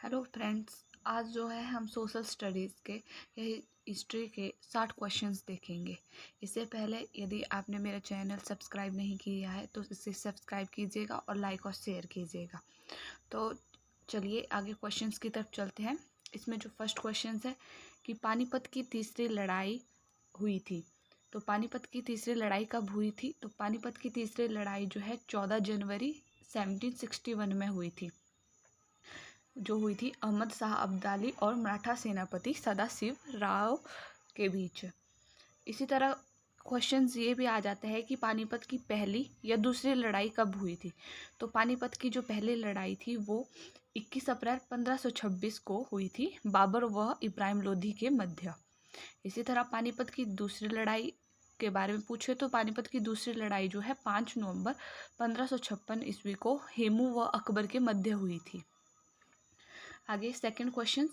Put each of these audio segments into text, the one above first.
Hello friends, आज जो है हम सोशल स्टडीज़ के या हिस्ट्री के 60 क्वेश्चंस देखेंगे। इससे पहले यदि आपने मेरा चैनल सब्सक्राइब नहीं किया है तो इसे सब्सक्राइब कीजिएगा और लाइक और शेयर कीजिएगा। तो चलिए आगे क्वेश्चंस की तरफ चलते हैं। इसमें जो फर्स्ट क्वेश्चन है कि पानीपत की तीसरी लड़ाई हुई थी। तो पानीपत की तीसरी लड़ाई कब हुई थी? तो पानीपत की तीसरी लड़ाई जो है 14 जनवरी 1761 में हुई थी, जो हुई थी अहमद शाह अब्दाली और मराठा सेनापति सदाशिव राव के बीच। इसी तरह क्वेश्चंस ये भी आ जाते हैं कि पानीपत की पहली या दूसरी लड़ाई कब हुई थी। तो पानीपत की जो पहली लड़ाई थी वो 21 अप्रैल 1526 को हुई थी, बाबर व इब्राहिम लोधी के मध्य। इसी तरह पानीपत की दूसरी लड़ाई के बारे में पूछे तो पानीपत की दूसरी लड़ाई जो है 5 नवंबर 1556 ईस्वी को हेमू व अकबर के मध्य हुई थी। आगे सेकंड क्वेश्चन,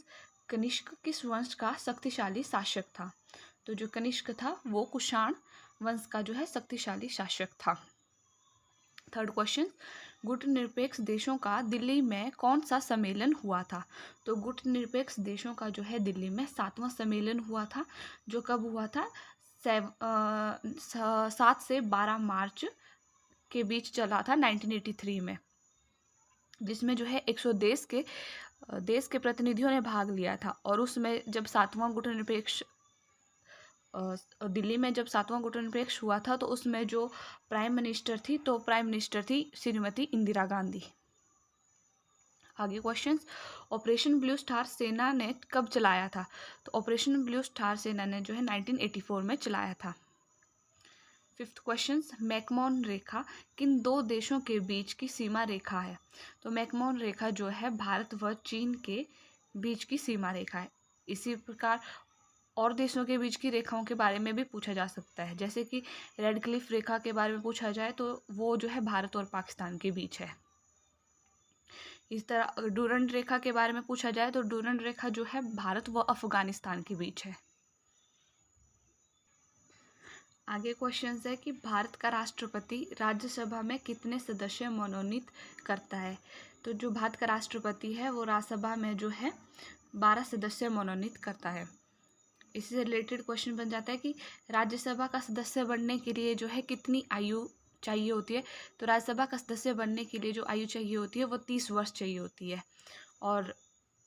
कनिष्क किस वंश का शक्तिशाली शासक था? तो जो कनिष्क था वो कुषाण वंश का जो है शक्तिशाली शासक था। थर्ड क्वेश्चन, गुटनिरपेक्ष देशों का दिल्ली में कौन सा सम्मेलन हुआ था? तो गुटनिरपेक्ष देशों का जो है दिल्ली में 7वां सम्मेलन हुआ था, जो कब हुआ था? 7 से 12 मार्च के बीच चला था 1983 में, जिसमें जो है 100 देश के प्रतिनिधियों ने भाग लिया था। और उसमें जब सातवां गुटनिरपेक्ष दिल्ली में जब सातवां गुटनिरपेक्ष हुआ था तो उसमें जो प्राइम मिनिस्टर थी तो प्राइम मिनिस्टर थी श्रीमती इंदिरा गांधी। आगे क्वेश्चंस, ऑपरेशन ब्लू स्टार सेना ने कब चलाया था? तो ऑपरेशन ब्लू स्टार सेना ने जो है 1984 में चलाया था। फिफ्थ क्वेश्चन, मैकमोहन रेखा किन दो देशों के बीच की सीमा रेखा है? तो मैकमोहन रेखा जो है भारत व चीन के बीच की सीमा रेखा है। इसी प्रकार और देशों के बीच की रेखाओं के बारे में भी पूछा जा सकता है, जैसे कि रेड क्लिफ रेखा के बारे में पूछा जाए तो वो जो है भारत और पाकिस्तान के बीच है। इस तरह डूरंड रेखा के बारे में पूछा जाए तो डूरंड रेखा जो है भारत व अफगानिस्तान के बीच है। आगे क्वेश्चन है कि भारत का राष्ट्रपति राज्यसभा में कितने सदस्य मनोनीत करता है? तो जो भारत का राष्ट्रपति है वो राज्यसभा में जो है 12 सदस्य मनोनीत करता है। इससे रिलेटेड क्वेश्चन बन जाता है कि राज्यसभा का सदस्य बनने के लिए जो है कितनी आयु चाहिए होती है? तो राज्यसभा का सदस्य बनने के लिए जो आयु चाहिए होती है वो 30 वर्ष चाहिए होती है। और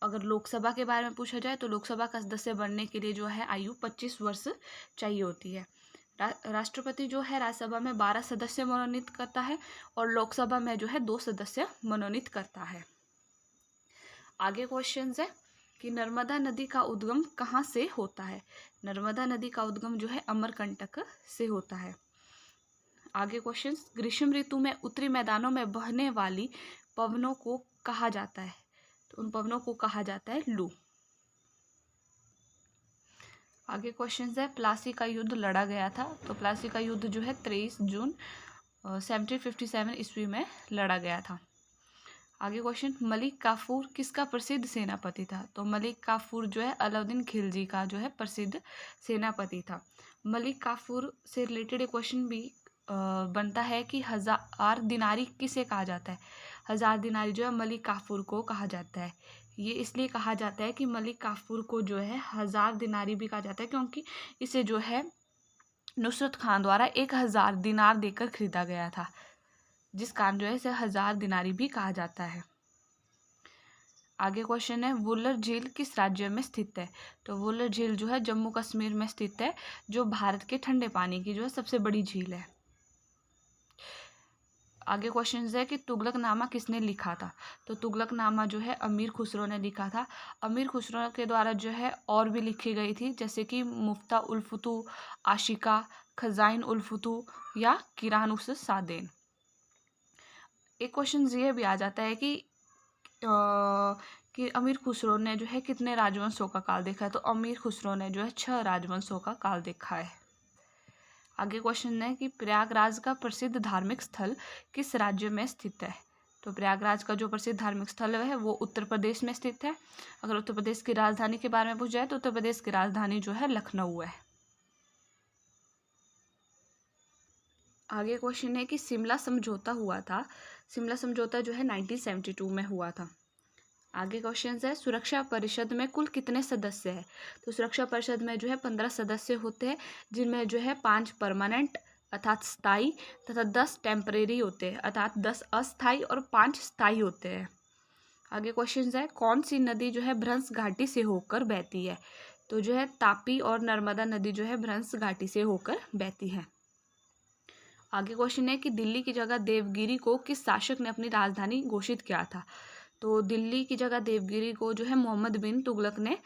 अगर लोकसभा के बारे में पूछा जाए तो लोकसभा का सदस्य बनने के लिए जो है आयु 25 वर्ष चाहिए होती है। राष्ट्रपति जो है राज्यसभा में 12 सदस्य मनोनीत करता है और लोकसभा में जो है 2 सदस्य मनोनीत करता है। आगे क्वेश्चन है कि नर्मदा नदी का उद्गम कहाँ से होता है? नर्मदा नदी का उद्गम जो है अमरकंटक से होता है। आगे क्वेश्चन, ग्रीष्म ऋतु में उत्तरी मैदानों में बहने वाली पवनों को कहा जाता है? तो उन पवनों को कहा जाता है लू। आगे क्वेश्चन है प्लासी का युद्ध लड़ा गया था। तो प्लासी का युद्ध जो है 23 जून 1757 ईस्वी में लड़ा गया था। आगे क्वेश्चन, मलिक काफूर किसका प्रसिद्ध सेनापति था? तो मलिक काफूर जो है अलाउद्दीन खिलजी का जो है प्रसिद्ध सेनापति था। मलिक काफूर से रिलेटेड एक क्वेश्चन भी बनता है कि 1000 दिनारी किसे कहा जाता है? 1000 दिनारी जो है मलिक काफूर को कहा जाता है। ये इसलिए कहा जाता है कि मलिक काफूर को जो है 1000 दिनारी भी कहा जाता है क्योंकि इसे जो है नुसरत खान द्वारा 1000 दिनार देकर खरीदा गया था, जिस कारण जो है इसे 1000 दिनारी भी कहा जाता है। आगे क्वेश्चन है वुलर झील किस राज्य में स्थित है? तो वुलर झील जो है जम्मू कश्मीर में स्थित है, जो भारत के ठंडे पानी की जो है सबसे बड़ी झील है। आगे क्वेश्चन है कि तुगलकनामा किसने लिखा था? तो तुगलकनामा जो है अमीर खुसरो ने लिखा था। अमीर खुसरो के द्वारा जो है और भी लिखी गई थी, जैसे कि मुफ्ता उल फुतू, आशिका, खजाइन उल फुतू या किरानुस सादेन। एक क्वेश्चन ये भी आ जाता है कि अमीर खुसरो ने जो है कितने राजवंशों का काल देखा है? तो अमीर खुसरो ने जो है 6 राजवंशों का काल देखा है। आगे क्वेश्चन है कि प्रयागराज का प्रसिद्ध धार्मिक स्थल किस राज्य में स्थित है? तो प्रयागराज का जो प्रसिद्ध धार्मिक स्थल है वो उत्तर प्रदेश में स्थित है। अगर उत्तर प्रदेश की राजधानी के बारे में पूछा जाए तो उत्तर प्रदेश की राजधानी जो है लखनऊ है। आगे क्वेश्चन है कि शिमला समझौता हुआ था। शिमला समझौता जो है 1972 में हुआ था। आगे क्वेश्चन है, सुरक्षा परिषद में कुल कितने सदस्य हैं? तो सुरक्षा परिषद में जो है 15 सदस्य होते हैं, जिनमें जो है 5 परमानेंट अर्थात स्थायी तथा 10 टेम्परेरी होते हैं अर्थात 10 अस्थायी और 5 स्थायी होते हैं। आगे क्वेश्चन है, कौन सी नदी जो है भ्रंश घाटी से होकर बहती है? तो जो है तापी और नर्मदा नदी जो है भ्रंश घाटी से होकर बहती है। आगे क्वेश्चन है कि दिल्ली की जगह देवगिरी को किस शासक ने अपनी राजधानी घोषित किया था? तो दिल्ली की जगह देवगिरी को जो है मोहम्मद बिन तुगलक ने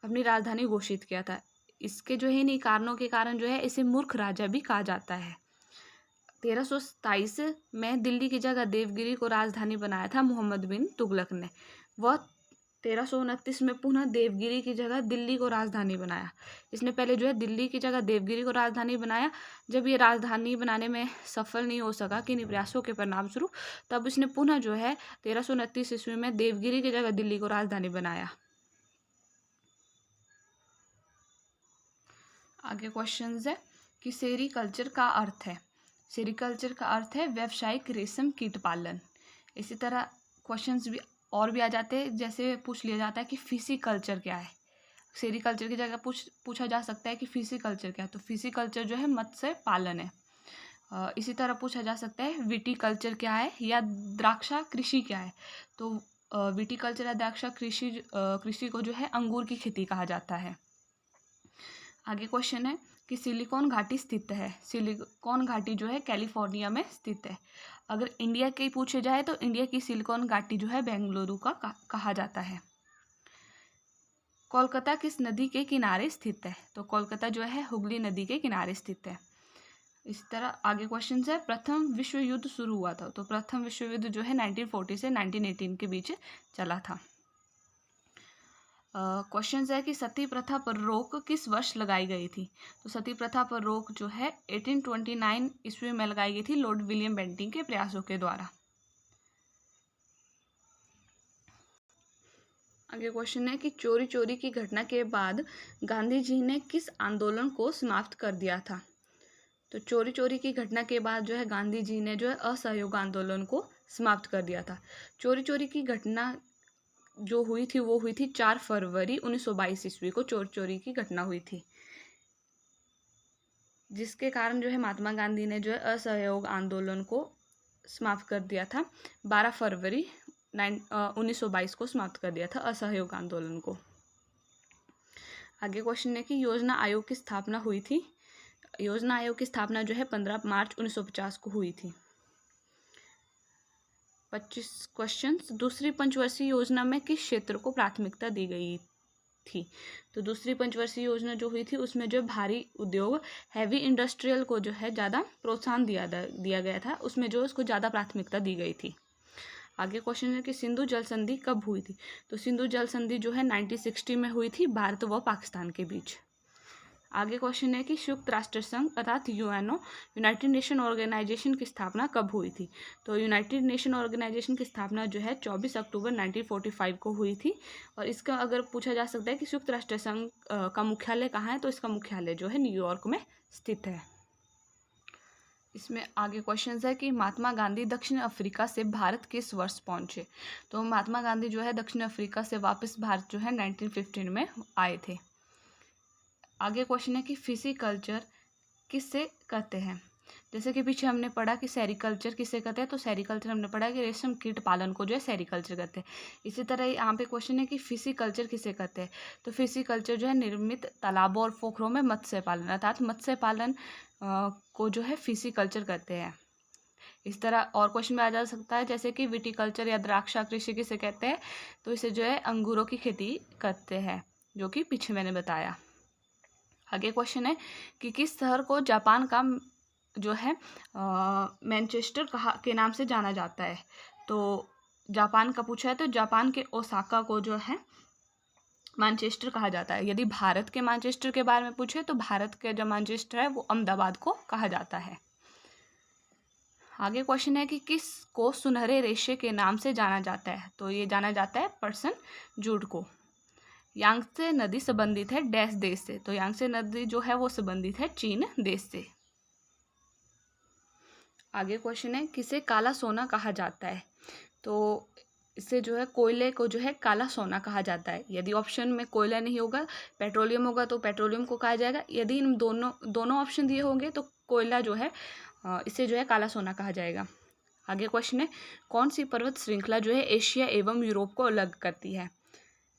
अपनी राजधानी घोषित किया था। इसके जो है इन्हीं कारणों के कारण जो है इसे मूर्ख राजा भी कहा जाता है। 1327 में दिल्ली की जगह देवगिरी को राजधानी बनाया था मोहम्मद बिन तुगलक ने। वह 1329 में पुनः देवगिरी की जगह दिल्ली को राजधानी बनाया। इसने पहले जो है दिल्ली की जगह देवगिरी को राजधानी बनाया। जब ये राजधानी बनाने में सफल नहीं हो सका किन्हीं प्रयासों के परिणामस्वरूप, तब इसने पुनः जो है 1329 ईस्वी में देवगिरी की जगह दिल्ली को राजधानी बनाया। आगे क्वेश्चन है कि सेरीकल्चर का अर्थ है। सेरीकल्चर का अर्थ है व्यावसायिक रेशम कीट पालन। इसी तरह क्वेश्चंस भी और भी आ जाते हैं, जैसे पूछ लिया जाता है कि फिशिकल्चर क्या है। सेरीकल्चर की जगह पूछा जा सकता है कि फिशिकल्चर क्या है। तो फिशिकल्चर जो है मत्स्य पालन है। इसी तरह पूछा जा सकता है विटीकल्चर क्या है या द्राक्षा कृषि क्या है। तो विटीकल्चर या द्राक्षा कृषि को जो है अंगूर की खेती कहा जाता है। आगे क्वेश्चन है कि सिलिकॉन घाटी स्थित है। सिलिकॉन घाटी जो है कैलिफोर्निया में स्थित है। अगर इंडिया की पूछे जाए तो इंडिया की सिलिकॉन घाटी जो है बेंगलुरु का कहा जाता है। कोलकाता किस नदी के किनारे स्थित है? तो कोलकाता जो है हुगली नदी के किनारे स्थित है। इस तरह आगे क्वेश्चन है, प्रथम विश्व युद्ध शुरू हुआ था। तो प्रथम विश्व युद्ध जो है 1940 से 1918 के बीच चला था। क्वेश्चन है कि सती प्रथा पर रोक किस वर्ष लगाई गई थी? तो सती प्रथा पर रोक जो है 1829 ईस्वी में लगाई गई थी लॉर्ड विलियम बेंटिंग के प्रयासों के द्वारा। आगे क्वेश्चन है कि चोरी चोरी की घटना के बाद गांधी जी ने किस आंदोलन को समाप्त कर दिया था? तो चोरी चोरी की घटना के बाद जो है गांधी जी ने जो है असहयोग आंदोलन को समाप्त कर दिया था। चोरी चोरी की घटना जो हुई थी वो हुई थी 4 फरवरी 1922 ईस्वी को चोरी चोरी की घटना हुई थी, जिसके कारण जो है महात्मा गांधी ने जो है असहयोग आंदोलन को समाप्त कर दिया था। 12 फरवरी 1922 को समाप्त कर दिया था असहयोग आंदोलन को। आगे क्वेश्चन है कि योजना आयोग की स्थापना हुई थी। योजना आयोग की स्थापना जो है 15 मार्च 1950 को हुई थी। 25 क्वेश्चन, दूसरी पंचवर्षीय योजना में किस क्षेत्र को प्राथमिकता दी गई थी? तो दूसरी पंचवर्षीय योजना जो हुई थी उसमें जो भारी उद्योग हैवी इंडस्ट्रियल को जो है ज़्यादा प्रोत्साहन दिया गया था, उसमें जो उसको ज़्यादा प्राथमिकता दी गई थी। आगे क्वेश्चन है कि सिंधु जल संधि कब हुई थी? तो सिंधु जल संधि जो है 1960 में हुई थी भारत व पाकिस्तान के बीच। आगे क्वेश्चन है कि संयुक्त राष्ट्र संघ अर्थात यूएनओ यूनाइटेड नेशन ऑर्गेनाइजेशन की स्थापना कब हुई थी? तो यूनाइटेड नेशन ऑर्गेनाइजेशन की स्थापना जो है 24 अक्टूबर 1945 को हुई थी। और इसका अगर पूछा जा सकता है कि संयुक्त राष्ट्र संघ का मुख्यालय कहाँ है, तो इसका मुख्यालय जो है न्यूयॉर्क में स्थित है। इसमें आगे क्वेश्चन है कि महात्मा गांधी दक्षिण अफ्रीका से भारत किस वर्ष पहुंचे? तो महात्मा गांधी जो है दक्षिण अफ्रीका से वापस भारत जो है 1915 में आए थे। आगे क्वेश्चन है कि फिशिकल्चर किससे कहते हैं? जैसे कि पीछे हमने पढ़ा कि सेरीकल्चर किससे कहते हैं, तो सेरीकल्चर हमने पढ़ा कि रेशम कीट पालन को जो है सेरीकल्चर कहते हैं। इसी तरह यहाँ पे क्वेश्चन है कि फिशिकल्चर किसे कहते हैं? तो फिशिकल्चर जो है निर्मित तालाबों और पोखरों में मत्स्य पालन अर्थात मत्स्य पालन को जो है फिशिकल्चर कहते हैं। इस तरह और क्वेश्चन में आ जा सकता है जैसे कि विटीकल्चर या द्राक्षा कृषि किसे कहते हैं? तो इसे जो है अंगूरों की खेती करते हैं, जो कि पीछे मैंने बताया। आगे क्वेश्चन है कि किस शहर को जापान का जो है मैनचेस्टर के नाम से जाना जाता है? तो जापान का पूछा है तो जापान के ओसाका को जो है मैनचेस्टर कहा जाता है। यदि भारत के मैनचेस्टर के बारे में पूछे तो भारत के जो मैनचेस्टर है वो अहमदाबाद को कहा जाता है। आगे क्वेश्चन है कि किस को सुनहरे रेशे के नाम से जाना जाता है? तो ये जाना जाता है पर्सन जूट को। यांगत्से नदी संबंधित है डैश देश से? तो यांगत्से नदी जो है वो संबंधित है चीन देश से। आगे क्वेश्चन है किसे काला सोना कहा जाता है? तो इससे जो है कोयले को जो है काला सोना कहा जाता है। यदि ऑप्शन में कोयला नहीं होगा, पेट्रोलियम होगा तो पेट्रोलियम को कहा जाएगा। यदि इन दोनों ऑप्शन दिए होंगे तो कोयला जो है इसे जो है काला सोना कहा जाएगा। आगे क्वेश्चन है, कौन सी पर्वत श्रृंखला जो है एशिया एवं यूरोप को अलग करती है?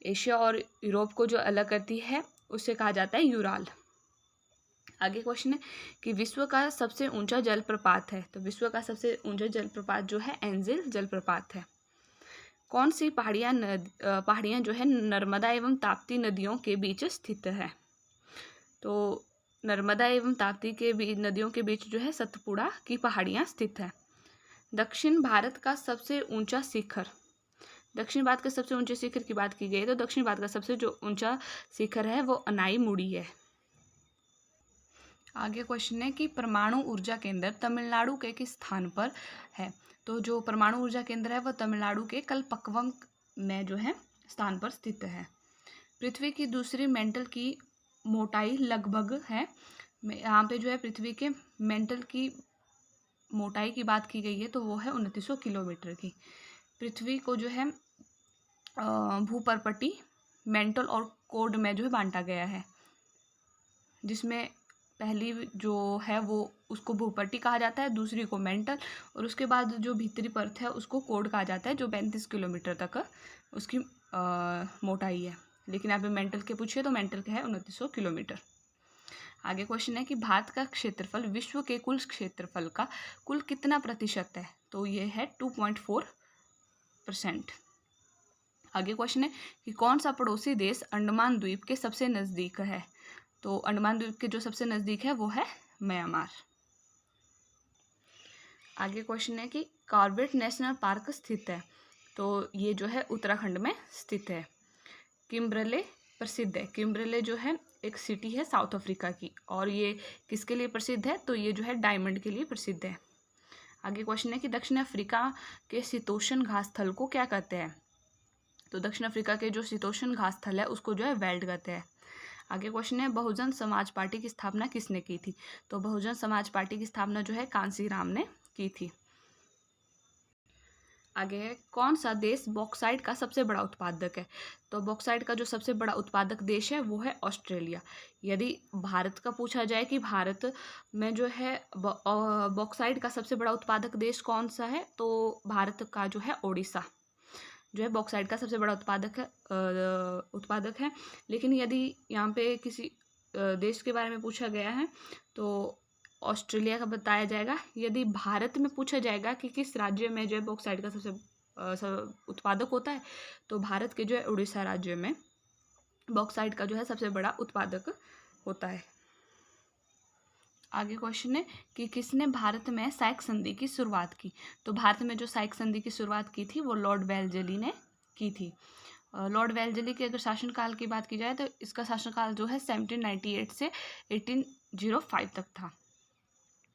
एशिया और यूरोप को जो अलग करती है उसे कहा जाता है यूराल। आगे क्वेश्चन है कि विश्व का सबसे ऊंचा जलप्रपात है, तो विश्व का सबसे ऊंचा जलप्रपात जो है एंजिल जलप्रपात है। कौन सी पहाड़ियाँ जो है नर्मदा एवं ताप्ती नदियों के बीच स्थित है? तो नर्मदा एवं ताप्ती के नदियों के बीच जो है सतपुड़ा की पहाड़ियाँ स्थित है। दक्षिण भारत का सबसे ऊंचा शिखर, दक्षिण भारत के सबसे ऊंचे शिखर की बात की गई तो दक्षिण भारत का सबसे जो ऊंचा शिखर है वो अनाईमुड़ी है। आगे क्वेश्चन है कि परमाणु ऊर्जा केंद्र तमिलनाडु के किस स्थान पर है? तो जो परमाणु ऊर्जा केंद्र है वह तमिलनाडु के कलपक्कम में जो है स्थान पर स्थित है। पृथ्वी की दूसरी मेंटल की मोटाई लगभग है, यहाँ पे जो है पृथ्वी के मेंटल की मोटाई की बात की गई है तो वो है 2900 किलोमीटर की। पृथ्वी को जो है भूपर्पटी, मेंटल और कोड में जो है बांटा गया है, जिसमें पहली जो है वो उसको भूपट्टी कहा जाता है, दूसरी को मेंटल, और उसके बाद जो भीतरी परत है उसको कोड कहा जाता है, जो 35 किलोमीटर तक उसकी मोटाई है। लेकिन यहाँ पे मेंटल के पूछे तो मेंटल के है 2900 किलोमीटर। आगे क्वेश्चन है कि भारत का क्षेत्रफल विश्व के कुल क्षेत्रफल का कुल कितना प्रतिशत है? तो ये है 2.4%। आगे क्वेश्चन है कि कौन सा पड़ोसी देश अंडमान द्वीप के सबसे नज़दीक है? तो अंडमान द्वीप के जो सबसे नज़दीक है वो है म्यांमार। आगे क्वेश्चन है कि कॉर्बेट नेशनल पार्क स्थित है, तो ये जो है उत्तराखंड में स्थित है। किम्बरले प्रसिद्ध है, किम्बरले जो है एक सिटी है साउथ अफ्रीका की, और ये किसके लिए प्रसिद्ध है? तो ये जो है डायमंड के लिए प्रसिद्ध है। आगे क्वेश्चन है कि दक्षिण अफ्रीका के शीतोष्ण घास स्थल को क्या कहते हैं? तो दक्षिण अफ्रीका के जो शीतोष्ण घास स्थल है उसको जो है वेल्ड कहते हैं। आगे क्वेश्चन है बहुजन समाज पार्टी की स्थापना किसने की थी? तो बहुजन समाज पार्टी की स्थापना जो है कांसीराम ने की थी। आगे है कौन सा देश बॉक्साइट का सबसे बड़ा उत्पादक है? तो बॉक्साइट का जो सबसे बड़ा उत्पादक देश है वो है ऑस्ट्रेलिया। यदि भारत का पूछा जाए कि भारत में जो है बॉक्साइट का सबसे बड़ा उत्पादक देश कौन सा है, तो भारत का जो है ओडिशा जो है बॉक्साइट का सबसे बड़ा उत्पादक है। लेकिन यदि यहाँ पे किसी देश के बारे में पूछा गया है तो ऑस्ट्रेलिया का बताया जाएगा। यदि भारत में पूछा जाएगा कि किस राज्य में जो है बॉक्साइट का सबसे उत्पादक होता है, तो भारत के जो है उड़ीसा राज्य में बॉक्साइट का जो है सबसे बड़ा उत्पादक होता है। आगे क्वेश्चन है कि किसने भारत में साइक संधि की शुरुआत की? तो भारत में जो साइक संधि की शुरुआत की थी वो लॉर्ड वेल्लेस्ली ने की थी। लॉर्ड वेल्लेस्ली के अगर शासनकाल की बात की जाए तो इसका शासनकाल जो है 1798 से 1805 तक था।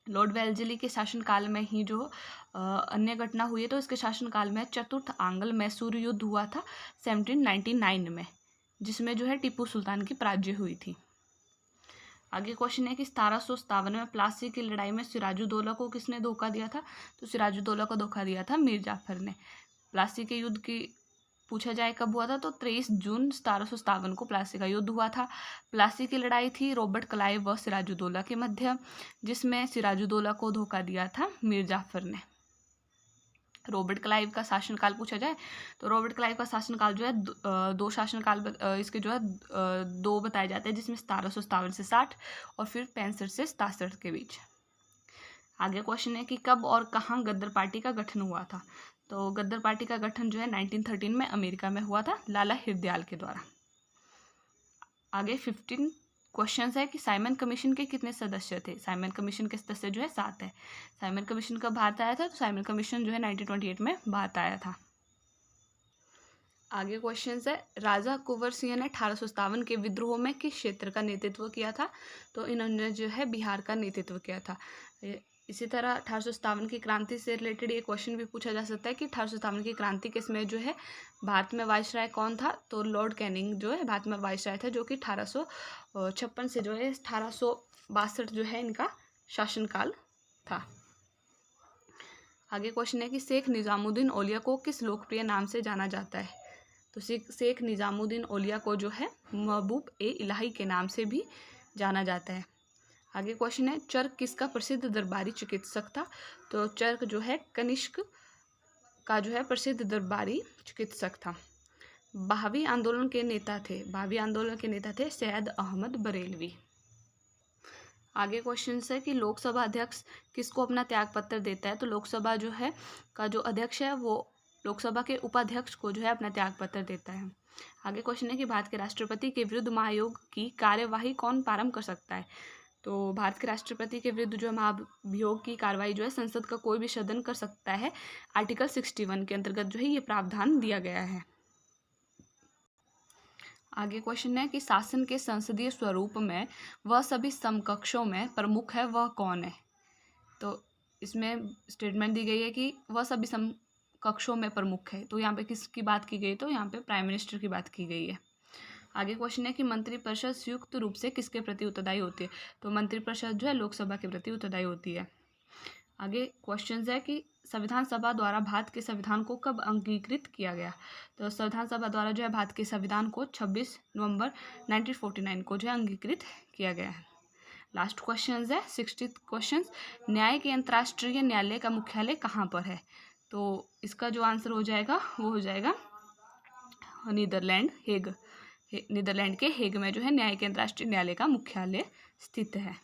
लॉर्ड वेल्लेस्ली के शासनकाल में ही जो अन्य घटना हुई है तो इसके शासनकाल में चतुर्थ आंग्ल मैसूर युद्ध हुआ था 1799 में, जिसमें जो है टीपू सुल्तान की पराजय हुई थी। आगे क्वेश्चन है कि 1757 में प्लासी की लड़ाई में सिराजुद्दौला को किसने धोखा दिया था? तो सिराजुद्दौला को धोखा दिया था मीर जाफर ने। प्लासी के युद्ध की पूछा जाए कब हुआ था, तो 23 जून 1757 को प्लासी का युद्ध हुआ था। प्लासी की लड़ाई थी रॉबर्ट क्लाइव व सिराजुद्दौला के मध्य, जिसमें सिराजुद्दौला को धोखा दिया था मीर जाफर ने। रॉबर्ट क्लाइव का शासनकाल पूछा जाए तो रॉबर्ट क्लाइव का शासनकाल जो है दो शासनकाल इसके जो है दो बताए जाते हैं, जिसमें 1757 से 60 और फिर 65 से 67 के बीच। आगे क्वेश्चन है कि कब और कहाँ गद्दर पार्टी का गठन हुआ था? तो गद्दर पार्टी का गठन जो है 1913 में अमेरिका में हुआ था लाला हरदयाल के द्वारा। आगे 15 क्वेश्चन है कि साइमन कमीशन के कितने सदस्य थे? साइमन कमीशन के सदस्य जो है 7 है। साइमन कमीशन कब भारत आया था? तो साइमन कमीशन जो है 1928 में भारत आया था। आगे क्वेश्चन है राजा कुंवर सिंह ने 1857 के विद्रोह में किस क्षेत्र का नेतृत्व किया था? तो इन्होंने जो है बिहार का नेतृत्व किया था। इसी तरह 1857 की क्रांति से रिलेटेड ये क्वेश्चन भी पूछा जा सकता है कि 1857 की क्रांति के समय जो है भारत में वाइसराय कौन था? तो लॉर्ड कैनिंग जो है भारत में वाइसराय था, जो कि 1856 से जो है 1862 जो है इनका शासनकाल था। आगे क्वेश्चन है कि शेख निज़ामुद्दीन औलिया को किस लोकप्रिय नाम से जाना जाता है। तो शेख निज़ामुद्दीन औलिया को जो है महबूब ए इलाही के नाम से भी जाना जाता है। आगे क्वेश्चन है चर्क किसका प्रसिद्ध दरबारी चिकित्सक था। तो चर्क जो है कनिष्क का जो है प्रसिद्ध दरबारी चिकित्सक था। बहावी आंदोलन के नेता थे सैयद अहमद बरेलवी। आगे क्वेश्चन है कि लोकसभा अध्यक्ष किसको अपना त्यागपत्र देता है। तो लोकसभा जो है का जो अध्यक्ष है वो लोकसभा के उपाध्यक्ष को जो है अपना त्यागपत्र देता है। आगे क्वेश्चन है कि भारत के राष्ट्रपति के विरुद्ध महाभियोग की कार्यवाही कौन प्रारंभ कर सकता है। तो भारत के राष्ट्रपति के विरुद्ध जो है महाभियोग की कार्रवाई जो है संसद का कोई भी सदन कर सकता है। आर्टिकल 61 के अंतर्गत जो है ये प्रावधान दिया गया है। आगे क्वेश्चन है कि शासन के संसदीय स्वरूप में वह सभी समकक्षों में प्रमुख है वह कौन है। तो इसमें स्टेटमेंट दी गई है कि वह सभी समकक्षों में प्रमुख है। तो यहाँ पे किसकी बात की गई। तो यहाँ पे प्राइम मिनिस्टर की बात की गई है। आगे क्वेश्चन है कि मंत्रिपरिषद संयुक्त रूप से किसके प्रति उत्तरदायी होती है। तो मंत्रिपरिषद जो है लोकसभा के प्रति उत्तरदायी होती है। आगे क्वेश्चन है कि संविधान सभा द्वारा भारत के संविधान को कब अंगीकृत किया गया। तो संविधान सभा द्वारा जो है भारत के संविधान को 26 नवंबर 1949 को जो है अंगीकृत किया गया है। लास्ट क्वेश्चन है 60th क्वेश्चन, न्याय के अंतर्राष्ट्रीय न्यायालय का मुख्यालय कहाँ पर है। तो इसका जो आंसर हो जाएगा वो हो जाएगा नीदरलैंड के हेग में जो है न्याय के अंतर्राष्ट्रीय न्यायालय का मुख्यालय स्थित है।